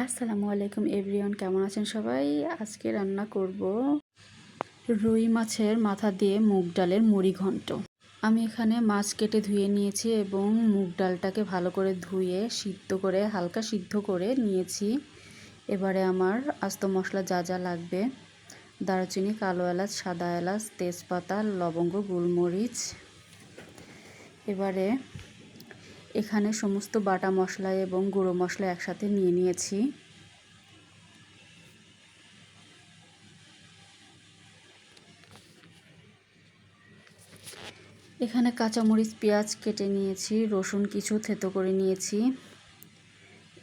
আসসালামু আলাইকুম এভরিওয়ান, কেমন আছেন সবাই? আজকে রান্না করব রুই মাছের মাথা দিয়ে মুগ ডালের মুড়ি ঘন্ট। আমি এখানে মাছ কেটে ধুয়ে নিয়েছি এবং মুগ ডালটাকে ভালো করে ধুয়ে হালকা সিদ্ধ করে নিয়েছি। এবারে আমার আস্ত মশলা যা যা লাগবে: দারুচিনি, কালো এলাচ, সাদা এলাচ, তেজপাতা, লবঙ্গ, গোলমরিচ। এবারে এখানে সমস্ত বাটা মশলা এবং গুঁড়ো মশলা একসাথে নিয়ে নিয়েছি। এখানে কাঁচামরিচ, পেঁয়াজ কেটে নিয়েছি, রসুন কিছু থেতো করে নিয়েছি।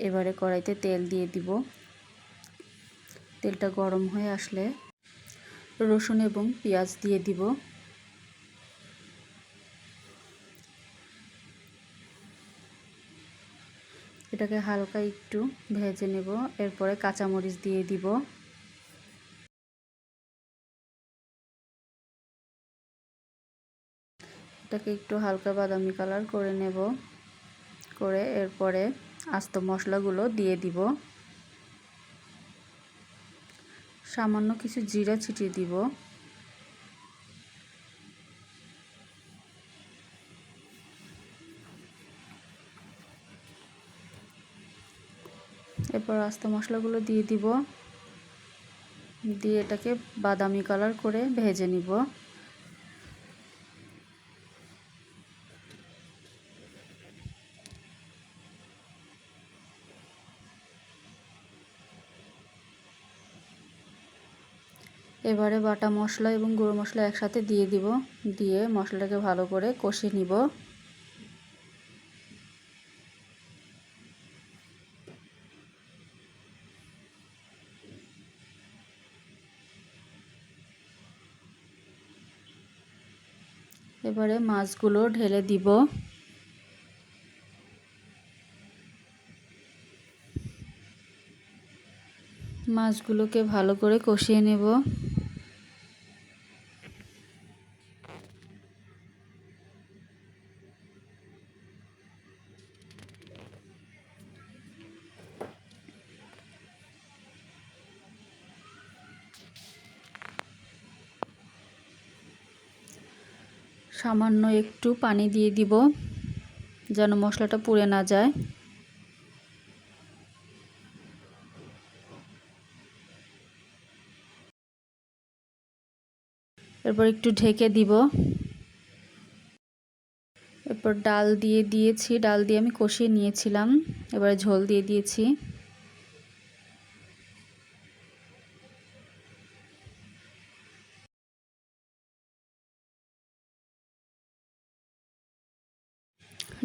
এবারে কড়াইতে তেল দিয়ে দিব। তেলটা গরম হয়ে আসলে রসুন এবং পেঁয়াজ দিয়ে দিব। এটাকে হালকা একটু ভেজে নেব। এরপরে কাঁচামরিচ দিয়ে দিব। এটাকে একটু হালকা বাদামি কালার করে নেব। এরপরে আস্ত মশলাগুলো দিয়ে দিব। সামান্য কিছু জিরা ছিটিয়ে দিব। এরপর আস্ত মশলাগুলো দিয়ে দিব। দিয়ে এটাকে বাদামি কালার করে ভেজে নিব। এবারে বাটা মশলা এবং গুঁড়ো মশলা একসাথে দিয়ে দিব। দিয়ে মশলাটাকে ভালো করে কষিয়ে নিব। এবারে মাছগুলো ঢেলে দিব। মাছগুলোকে ভালো করে কষিয়ে নেব। সামান্য একটু পানি দিয়ে দিব যেন মশলাটা পুড়ে না যায়। এরপর একটু ঢেকে দিব। এরপর ডাল দিয়ে দিয়েছি। ডাল দিয়ে আমি কষিয়ে নিয়েছিলাম। এবারে ঝোল দিয়ে দিয়েছি।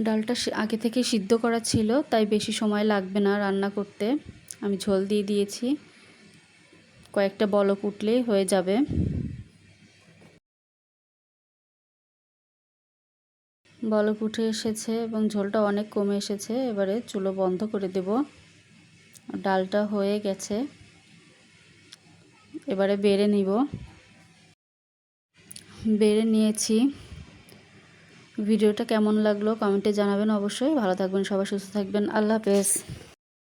ডালটা আগে থেকে সিদ্ধ করা ছিল, তাই বেশি সময় লাগবে না রান্না করতে। আমি ঝোল দিয়ে দিয়েছি। কয়েকটা বলক উঠলেই হয়ে যাবে। বলক উঠে এসেছে এবং ঝোলটা অনেক কমে এসেছে। এবারে চুলো বন্ধ করে দেব। ডালটা হয়ে গেছে। এবারে বেড়ে নিব। বেড়ে নিয়েছি। ভিডিওটা কেমন লাগলো কমেন্টে জানাবেন অবশ্যই। ভালো থাকবেন সবাই, সুস্থ থাকবেন। আল্লাহ হাফেজ।